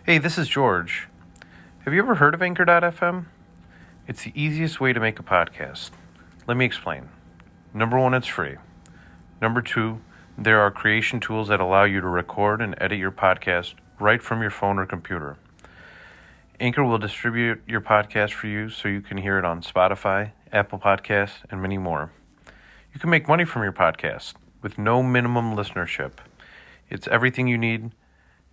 Hey, this is George. Have you ever heard of Anchor.fm? It's the easiest way to make a podcast. Let me explain. Number one, it's free. Number two, there are creation tools that allow you to record and edit your podcast right from your phone or computer. Anchor will distribute your podcast for you so you can hear it on Spotify, Apple Podcasts, and many more. You can make money from your podcast with no minimum listenership. It's everything you need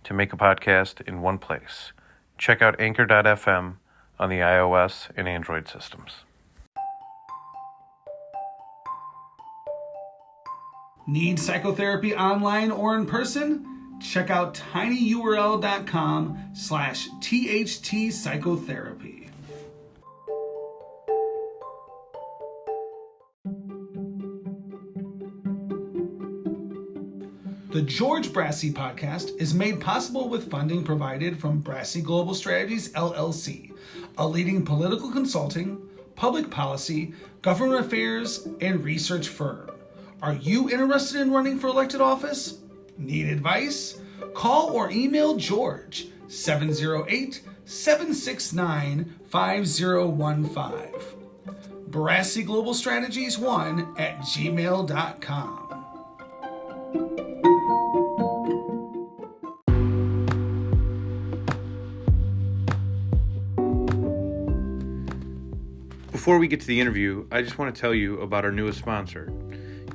to make a podcast in one place. Check out Anchor.fm on the iOS and Android systems. Need psychotherapy online or in person? Check out tinyurl.com/THT psychotherapy. The George Brassey Podcast is made possible with funding provided from Brassey Global Strategies, LLC, a leading political consulting, public policy, government affairs, and research firm. Are you interested in running for elected office? Need advice? Call or email George, 708-769-5015. Brassey Global Strategies 1@gmail.com. Before we get to the interview, I just want to tell you about our newest sponsor,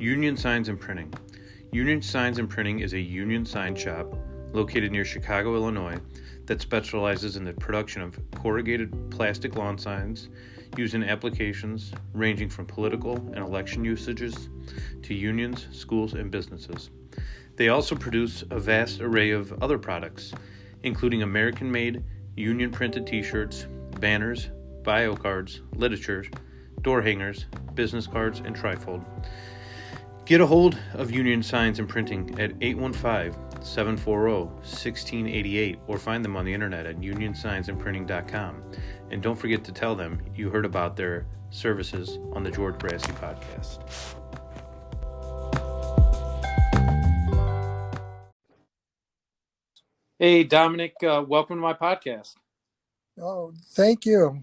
Union Signs and Printing. Union Signs and Printing is a union sign shop located near Chicago, Illinois, that specializes in the production of corrugated plastic lawn signs used in applications ranging from political and election usages to unions, schools, and businesses. They also produce a vast array of other products, including American-made union-printed t-shirts, banners, bio cards, literature, door hangers, business cards, and trifold. Get a hold of Union Signs and Printing at 815-740-1688 or find them on the internet at unionsignsandprinting.com. And don't forget to tell them you heard about their services on the George Brassey Podcast. Hey, Dominic, welcome to my podcast. Oh, thank you.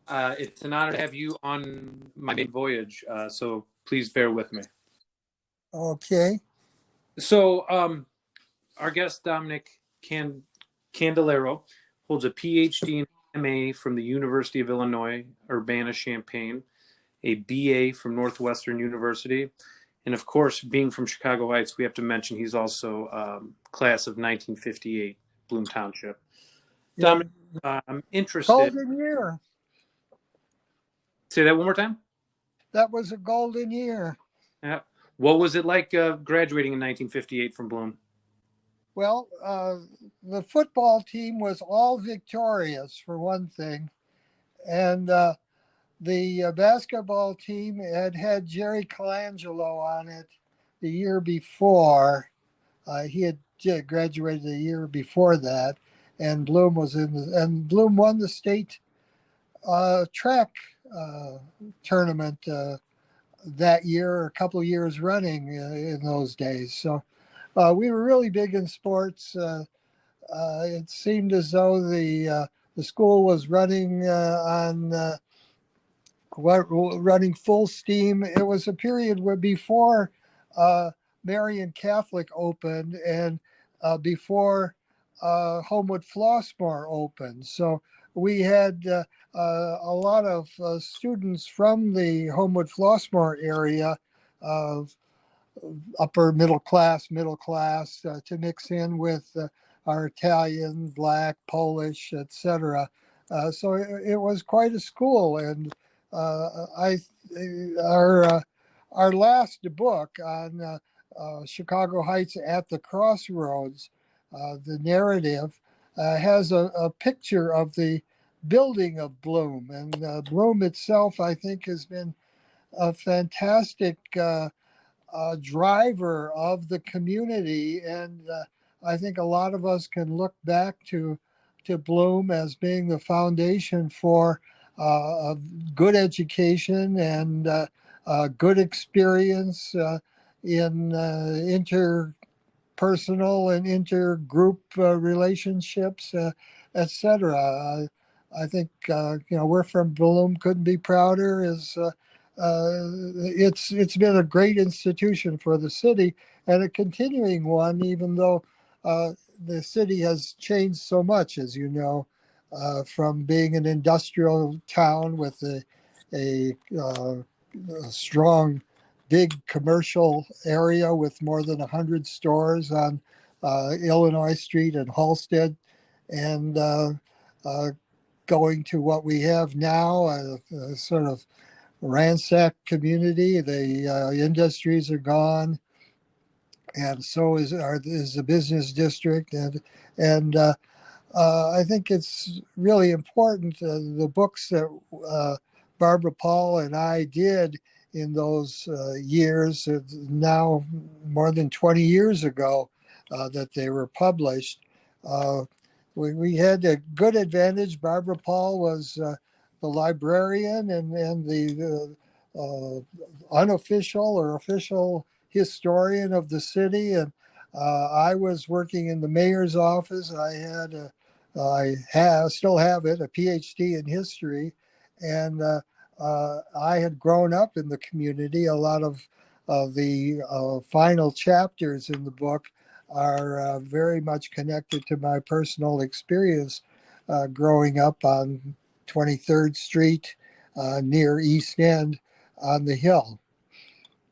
It's an honor to have you on my maiden voyage, so please bear with me. Okay. So, our guest, Dominic Candeloro, holds a PhD in MA from the University of Illinois, Urbana-Champaign, a BA from Northwestern University, and of course, being from Chicago Heights, we have to mention he's also class of 1958, Bloom Township. Yeah. Dominic, I'm interested... Golden year. Say that one more time? That was a golden year. Yeah. What was it like graduating in 1958 from Bloom? Well, the football team was all victorious, for one thing. And the basketball team had Jerry Colangelo on it the year before. He had graduated the year before that. And Bloom was and Bloom won the state track tournament that year, a couple of years running in those days. So we were really big in sports. It seemed as though the school was running running full steam. It was a period where before Marian Catholic opened and before Homewood Flossmoor opened. So we had a lot of students from the Homewood Flossmoor area, upper middle class, to mix in with our Italian, Black, Polish, etc. So it was quite a school, and our last book on Chicago Heights at the Crossroads, the narrative, has a picture of the building of Bloom. And Bloom itself, I think, has been a fantastic driver of the community. And I think a lot of us can look back to Bloom as being the foundation for a good education and a good experience in personal and intergroup relationships, etc. I think we're from Bloom. Couldn't be prouder. It's been a great institution for the city and a continuing one, even though the city has changed so much, as you know, from being an industrial town with a strong, big commercial area with more than 100 stores on Illinois Street and Halsted, and uh, going to what we have now, a sort of ransacked community. The industries are gone, and so is the business district, and I think it's really important. The books that Barbara Paul and I did in those years, now more than 20 years ago, that they were published. Uh, we had a good advantage. Barbara Paul was the librarian and the unofficial or official historian of the city, and I was working in the mayor's office. Still have it, a PhD in history, and I had grown up in the community. A lot of the final chapters in the book are very much connected to my personal experience growing up on 23rd Street near East End on the Hill.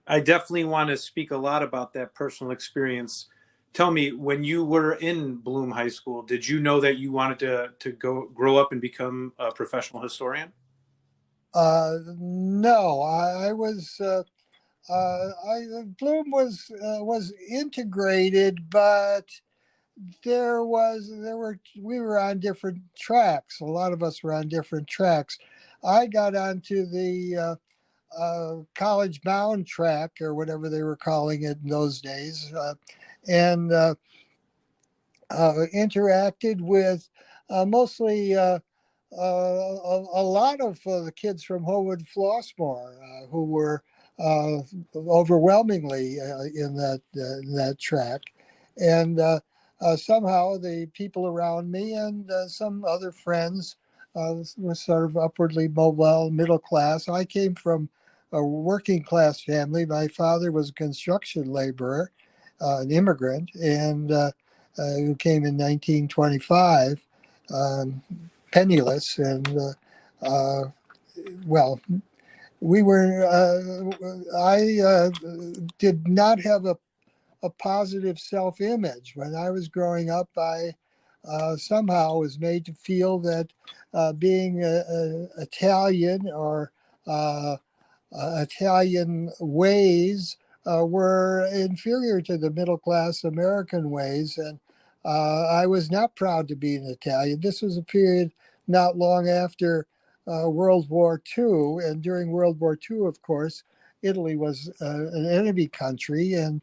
I definitely want to speak a lot about that personal experience. Tell me, when you were in Bloom High School, did you know that you wanted to grow up and become a professional historian? No, I was. Bloom was integrated, but we were on different tracks. A lot of us were on different tracks. I got onto the college bound track, or whatever they were calling it in those days, and interacted with mostly a lot of the kids from Homewood Flossmoor who were overwhelmingly in that track, and somehow the people around me and some other friends were sort of upwardly mobile, middle class. I came from a working class family. My father was a construction laborer, an immigrant, and who came in 1925. Penniless, and well, we were. I did not have a positive self-image when I was growing up. I somehow was made to feel that being Italian or Italian ways were inferior to the middle class American ways, and I was not proud to be an Italian. This was a period not long after World War II, and during World War II, of course, Italy was an enemy country, and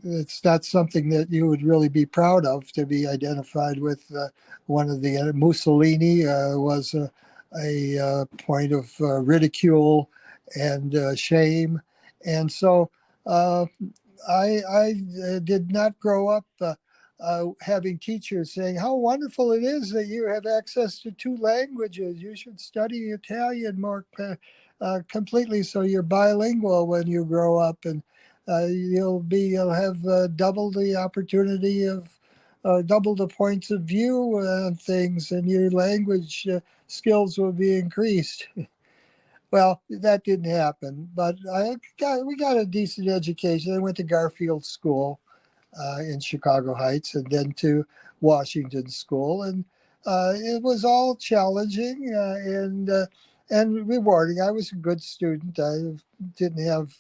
it's not something that you would really be proud of, to be identified with one of the Mussolini was a point of ridicule and shame, and so I did not grow up having teachers saying how wonderful it is that you have access to two languages. You should study Italian more completely so you're bilingual when you grow up, and you'll have double the opportunity of double the points of view on things, and your language skills will be increased. Well, that didn't happen, but we got a decent education. I went to Garfield School in Chicago Heights, and then to Washington School, and it was all challenging and rewarding. I was a good student. I didn't have.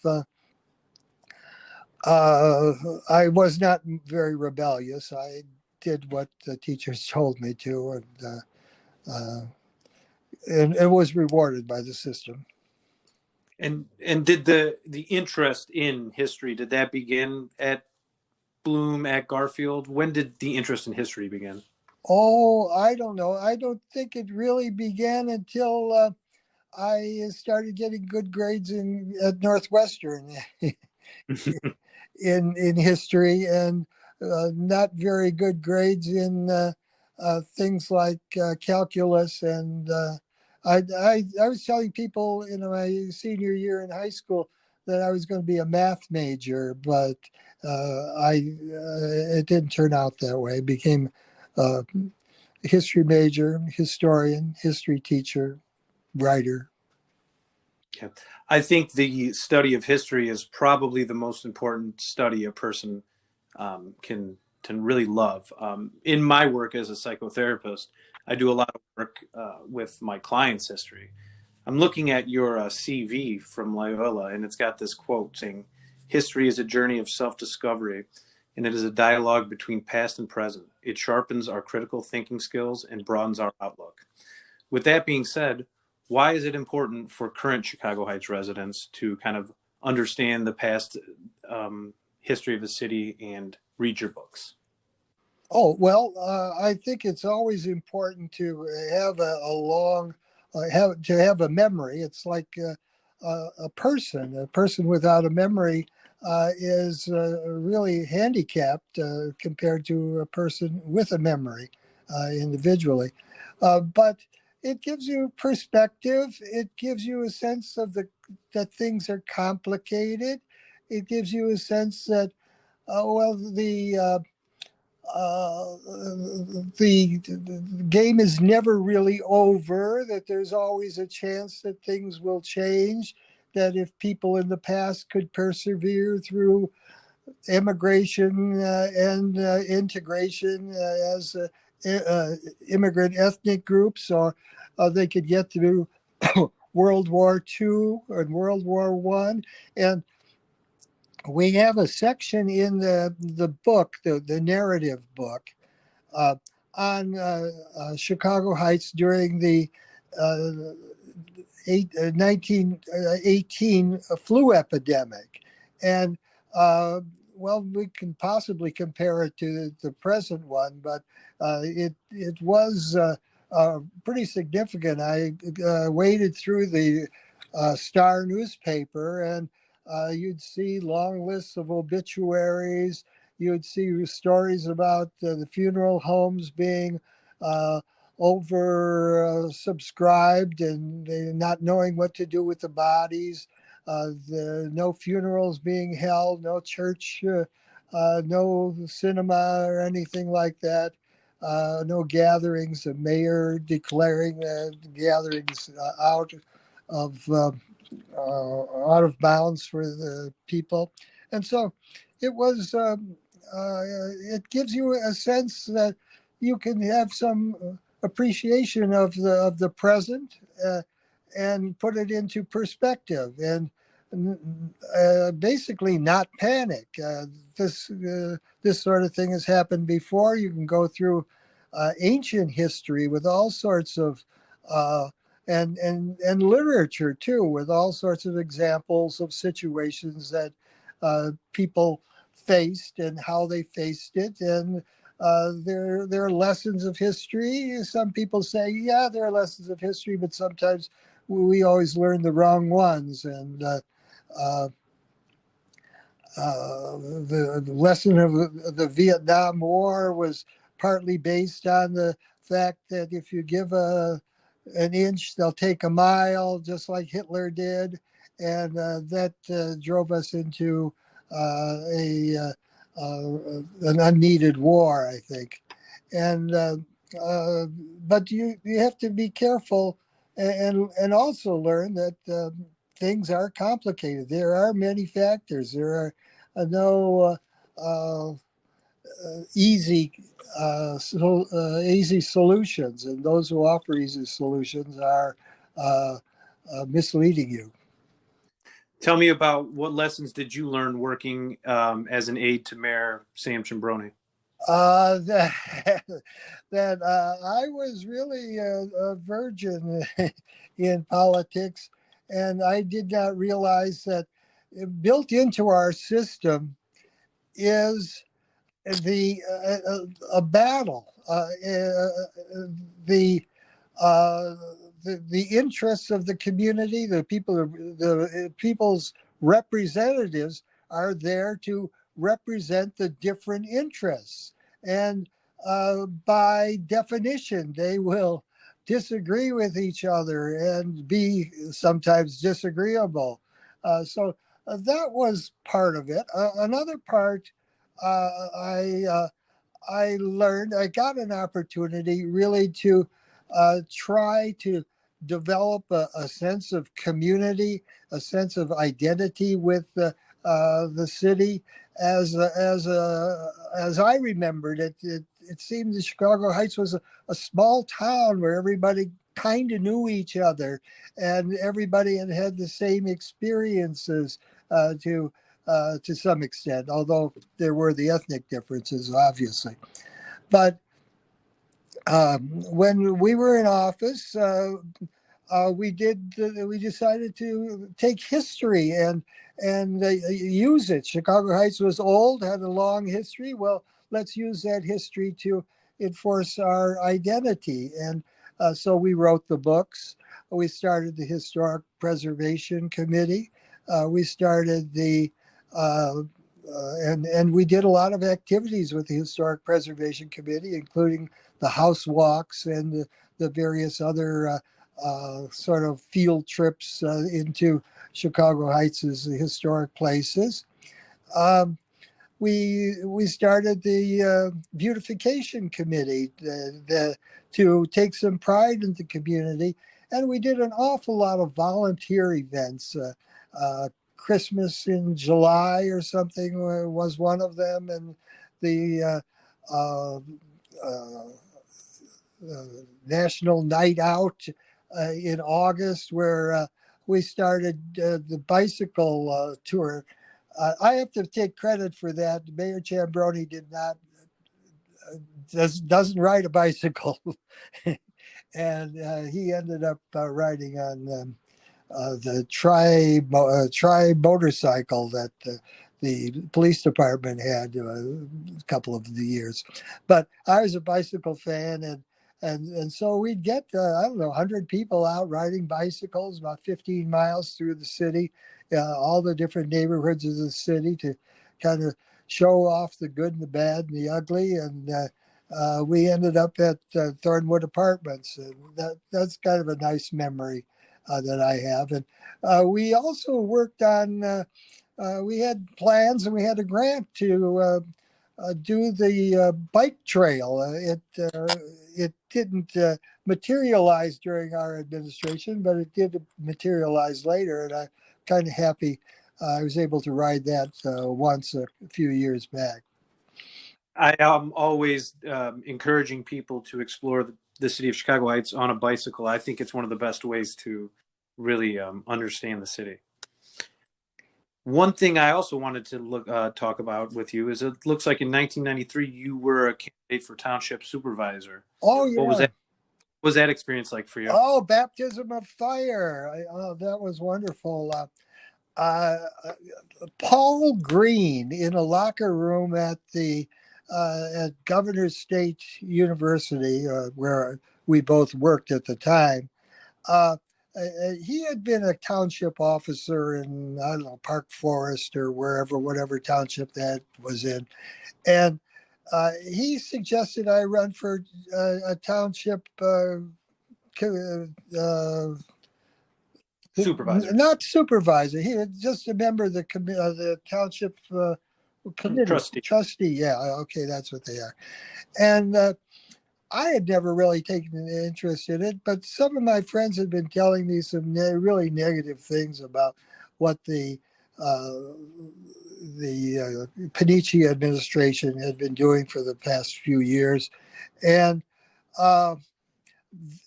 I was not very rebellious. I did what the teachers told me to, and it was rewarded by the system. And did the interest in history, did that begin at Bloom, at Garfield? When did the interest in history begin? Oh, I don't know. I don't think it really began until I started getting good grades at Northwestern. in history, and not very good grades in things like calculus. And I was telling people in my senior year in high school that I was going to be a math major, but it didn't turn out that way. I became a history major, historian, history teacher, writer. Yeah. I think the study of history is probably the most important study a person can really love. In my work as a psychotherapist, I do a lot of work with my clients' history. I'm looking at your CV from Loyola, and it's got this quote saying, "History is a journey of self-discovery, and it is a dialogue between past and present. It sharpens our critical thinking skills and broadens our outlook." With that being said, why is it important for current Chicago Heights residents to kind of understand the past history of the city and read your books? Oh, well, I think it's always important to have a long, have a memory. It's like a person. A person without a memory is really handicapped compared to a person with a memory individually. But it gives you perspective. It gives you a sense of that things are complicated. It gives you a sense that, the game is never really over, that there's always a chance that things will change, that if people in the past could persevere through immigration and integration as immigrant ethnic groups, or they could get through World War II and World War I. And we have a section in the book, the narrative book, uh, on Chicago Heights during the 1918 flu epidemic. And well, we can possibly compare it to the present one, but it was pretty significant. I waded through the Star newspaper, and you'd see long lists of obituaries. You would see stories about the funeral homes being oversubscribed and not knowing what to do with the bodies. No funerals being held, no church, no cinema or anything like that. No gatherings. The mayor declaring gatherings out of bounds for the people, and so it was. It gives you a sense that you can have some appreciation of the present and put it into perspective, and basically not panic. This sort of thing has happened before. You can go through ancient history with all sorts of and literature too, with all sorts of examples of situations that people faced and how they faced it, and there are lessons of history. Some people say, yeah, there are lessons of history, but sometimes we always learn the wrong ones. And the lesson of the Vietnam War was partly based on the fact that if you give an inch, they'll take a mile, just like Hitler did. And that drove us into an unneeded war, I think. And but you have to be careful and also learn that things are complicated. There are many factors. There are no easy easy solutions, and those who offer easy solutions are misleading you. Tell me about what lessons did you learn working as an aide to Mayor Sam Chimbroni? That I was really a virgin in politics, and I did not realize that built into our system is a battle. The interests of the community, the people's representatives are there to represent the different interests. And by definition, they will disagree with each other and be sometimes disagreeable. That was part of it. Another part, I learned, I got an opportunity really to try to develop a sense of community, a sense of identity with the city. As I remembered it, it seemed that Chicago Heights was a small town where everybody kind of knew each other, and everybody had the same experiences to some extent, although there were the ethnic differences, obviously. But when we were in office, we decided to take history and use it. Chicago Heights was old, had a long history. Well, let's use that history to enforce our identity. And so we wrote the books. We started the Historic Preservation Committee. We started and we did a lot of activities with the Historic Preservation Committee, including the house walks and the various other sort of field trips into Chicago Heights' historic places. We started the beautification committee to take some pride in the community, and we did an awful lot of volunteer events. Christmas in July or something was one of them, and the National Night Out in August, where we started the bicycle tour. I have to take credit for that. Mayor Chambroni doesn't ride a bicycle, and he ended up riding on the tri motorcycle that the police department had a couple of the years. But I was a bicycle fan, and so we'd get, I don't know, 100 people out riding bicycles about 15 miles through the city, all the different neighborhoods of the city, to kind of show off the good and the bad and the ugly. And we ended up at Thornwood Apartments. And that's kind of a nice memory that I have. And we also worked on, we had plans and we had a grant to do the bike trail. It didn't materialize during our administration, but it did materialize later, and I'm kind of happy I was able to ride that once a few years back. I am always encouraging people to explore the city of Chicago Heights on a bicycle. I think it's one of the best ways to really understand the city. One thing I also wanted to talk about with you is it looks like in 1993 you were a candidate for township supervisor. Oh, yeah. What was that experience like for you? Oh, baptism of fire. That was wonderful. Paul Green in a locker room at Governor's State University, where we both worked at the time. He had been a township officer in, I don't know, Park Forest or whatever township that was in. And he suggested I run for a township supervisor. Not supervisor. He was just a member of the township committee. Trustee. Yeah. Okay. That's what they are. And I had never really taken an interest in it, but some of my friends had been telling me some really negative things about what the Panici administration had been doing for the past few years. And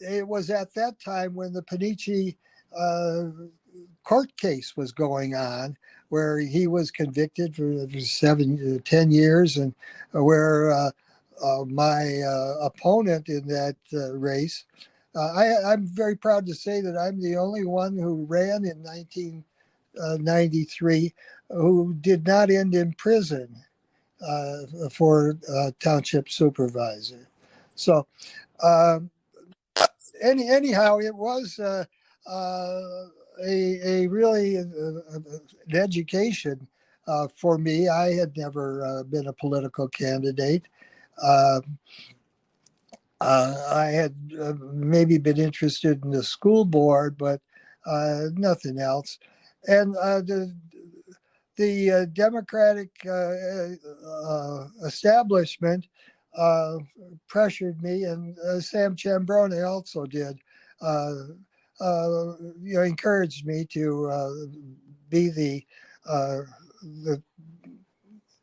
it was at that time when the Panici court case was going on, where he was convicted for 7 to 10 years, and where my opponent in that race, I'm very proud to say that I'm the only one who ran in 1993 who did not end in prison for township supervisor. So anyhow, it was a really an education for me. I had never been a political candidate. Uh, I had maybe been interested in the school board, but nothing else. And the Democratic establishment pressured me, and Sam Chambrone also did. Encouraged me to be the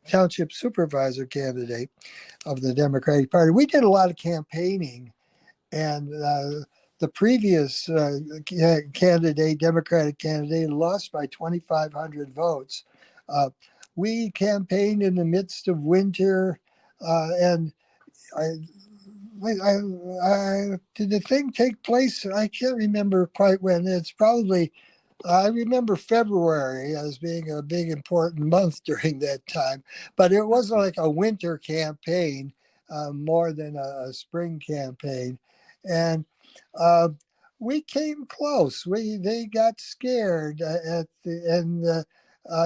township supervisor candidate of the Democratic Party. We did a lot of campaigning, and the previous Democratic candidate, lost by 2,500 votes. We campaigned in the midst of winter, and did the thing take place? I can't remember quite when. It's probably, I remember February as being a big important month during that time, but it wasn't like a winter campaign, more than a spring campaign. And we came close. They got scared and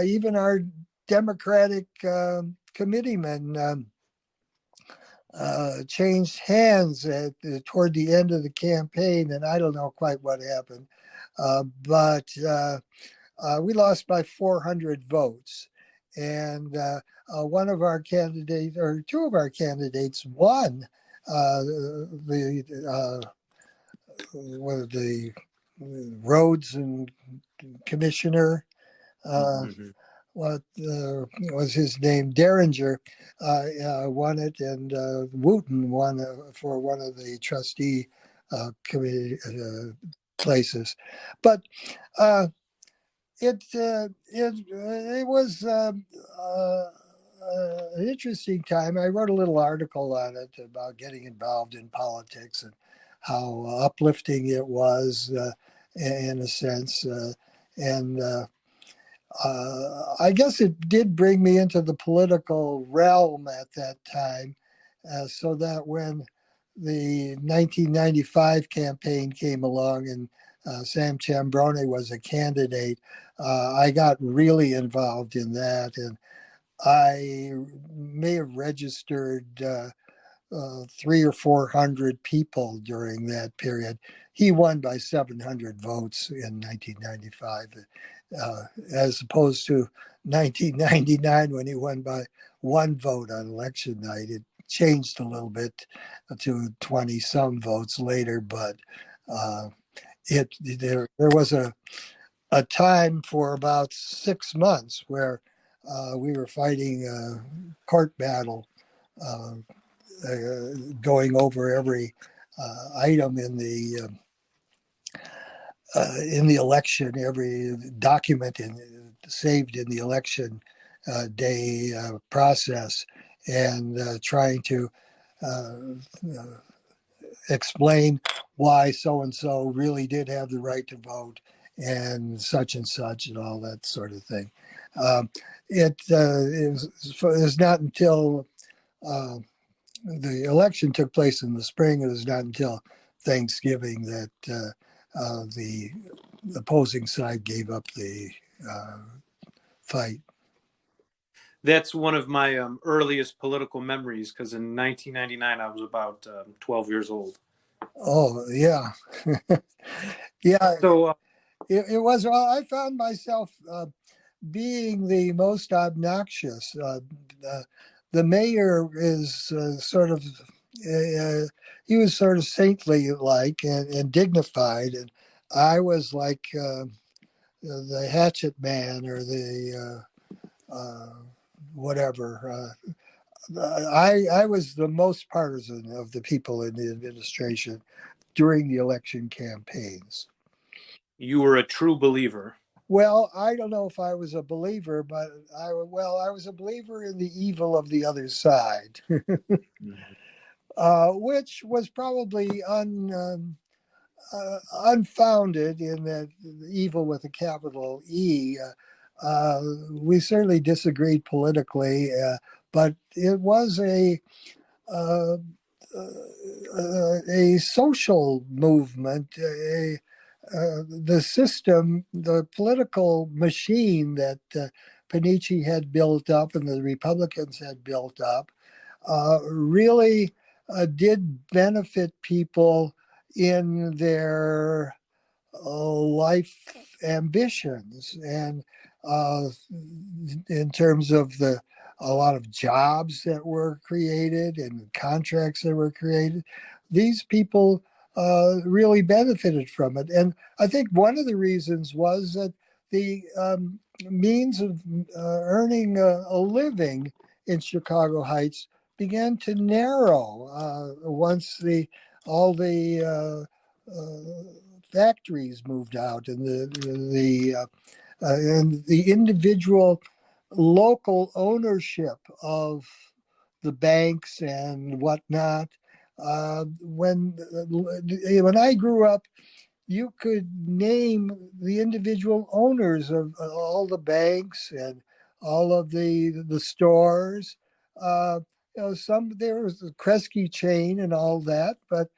even our Democratic committeemen changed hands toward the end of the campaign, and I don't know quite what happened, but we lost by 400 votes, and one of our candidates, or two of our candidates, won the roads and commissioner. What was his name? Derringer won it, and Wooten won for one of the trustee committee places. But it was an interesting time. I wrote a little article on it about getting involved in politics and how uplifting it was, in a sense, and I guess it did bring me into the political realm at that time, so that when the 1995 campaign came along and Sam Chambrone was a candidate, I got really involved in that, and I may have registered 300 or 400 people during that period. He won by 700 votes in 1995, as opposed to 1999 when he won by one vote on election night. It changed a little bit to 20 some votes later, but there was a time for about 6 months where we were fighting a court battle, going over every item in the election, every document saved in the election day process, and trying to explain why so and so really did have the right to vote and such and all that sort of thing. It was not until the election took place in the spring. It was not until Thanksgiving that the opposing side gave up the fight. That's one of my earliest political memories, because in 1999 I was about 12 years old. Oh, yeah. Yeah. So it was, well, I found myself being the most obnoxious. The mayor is sort of, he was sort of saintly like and dignified. And I was like the hatchet man or the whatever. I was the most partisan of the people in the administration during the election campaigns. you were a true believer. Well, I don't know if I was a believer, but I was a believer in the evil of the other side, which was probably unfounded in that evil with a capital E. We certainly disagreed politically, but it was a social movement, the system, the political machine that Panici had built up and the Republicans had built up really did benefit people in their life ambitions, and in terms of a lot of jobs that were created and contracts that were created, these people really benefited from it. And I think one of the reasons was that the means of earning a living in Chicago Heights began to narrow once all the factories moved out, and the individual local ownership of the banks and whatnot. When I grew up, you could name the individual owners of all the banks and all of the stores. There was the Kresge chain and all that, but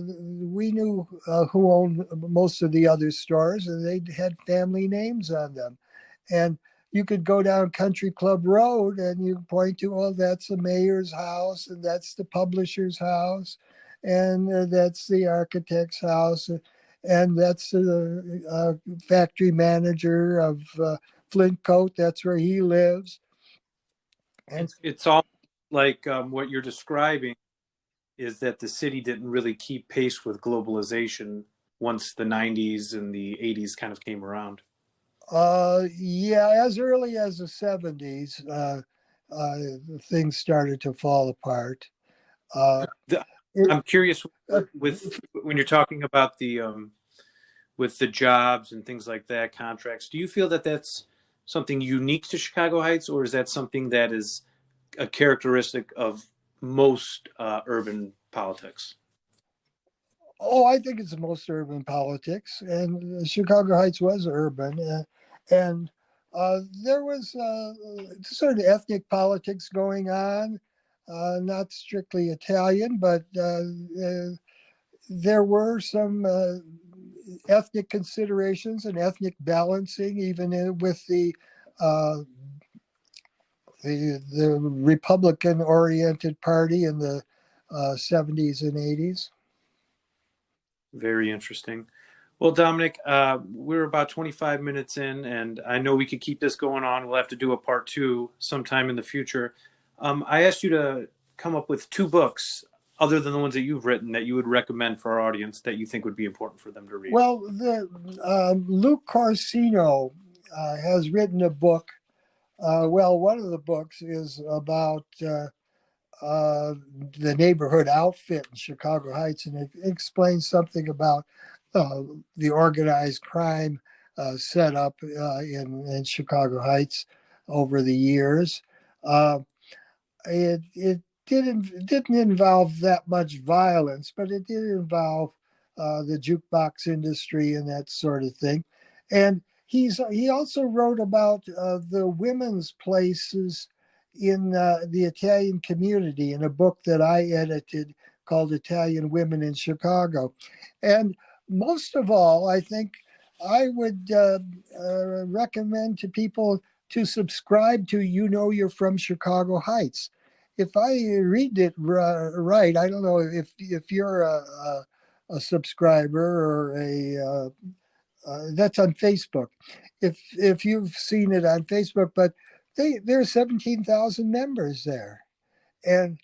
we knew who owned most of the other stores, and they had family names on them. And you could go down Country Club Road and you point to, oh, that's the mayor's house, and that's the publisher's house, and that's the architect's house, and that's the factory manager of Flint Coat. That's where he lives. And it's all like what you're describing is that the city didn't really keep pace with globalization once the 90s and the 80s kind of came around. Yeah, as early as the 70s, things started to fall apart. I'm curious with when you're talking about the with the jobs and things like that, contracts. Do you feel that that's something unique to Chicago Heights, or is that something that is a characteristic of most urban politics? Oh, I think it's most urban politics, and Chicago Heights was urban, and there was sort of ethnic politics going on, not strictly Italian, but there were some ethnic considerations and ethnic balancing, even with the Republican-oriented party in the 70s and 80s. Very interesting. Well, Dominic, we're about 25 minutes in, and I know we could keep this going on. We'll have to do a part 2 sometime in the future. I asked you to come up with 2 books, other than the ones that you've written, that you would recommend for our audience that you think would be important for them to read. Well, Luke Corsino has written a book. One of the books is about the neighborhood outfit in Chicago Heights, and it explains something about the organized crime set up in Chicago Heights over the years. It didn't involve that much violence, but it did involve the jukebox industry and that sort of thing. And he also wrote about the women's places in the Italian community in a book that I edited called Italian Women in Chicago. And most of all, I think I would recommend to people to subscribe to You're From Chicago Heights. If I read it right, I don't know if you're a subscriber or that's on Facebook. If you've seen it on Facebook, but there are 17,000 members there, and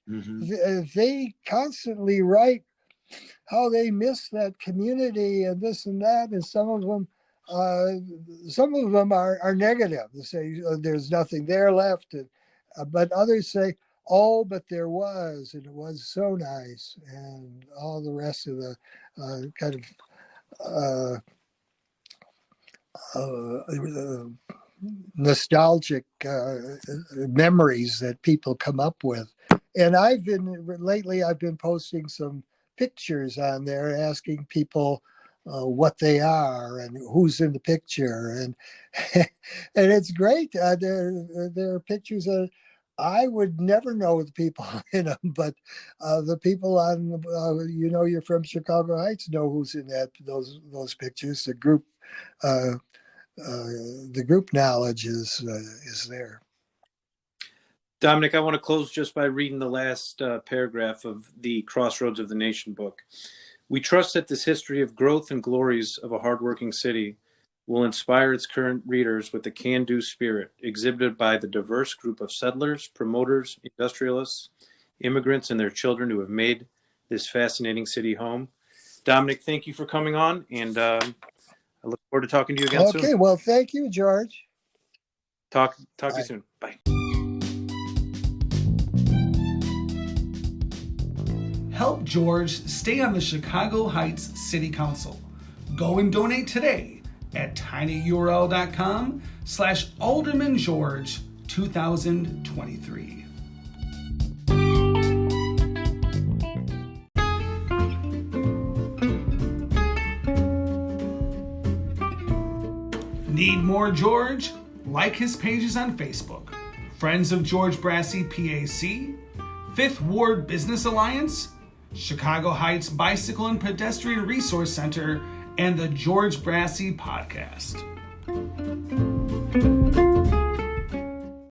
they constantly write how they miss that community and this and that, and some of them are negative. They say there's nothing there left, but others say, oh, but there was, and it was so nice, and all the rest of the kind of nostalgic memories that people come up with. And lately I've been posting some pictures on there, asking people what they are and who's in the picture, and and it's great. There are pictures that I would never know the people in them, but the people on You're From Chicago Heights know who's in those pictures. The group the group knowledge is there. Dominic, I want to close just by reading the last paragraph of the Crossroads of the Nation book. We trust that this history of growth and glories of a hardworking city will inspire its current readers with the can-do spirit exhibited by the diverse group of settlers, promoters, industrialists, immigrants, and their children who have made this fascinating city home. Dominic, thank you for coming on, and I look forward to talking to you again soon. Okay, well, thank you, George. Talk to you soon. Bye. Help George stay on the Chicago Heights City Council. Go and donate today at tinyurl.com/AldermanGeorge 2023. Need more George? Like his pages on Facebook. Friends of George Brassey PAC, Fifth Ward Business Alliance, Chicago Heights Bicycle and Pedestrian Resource Center, and the George Brassey Podcast.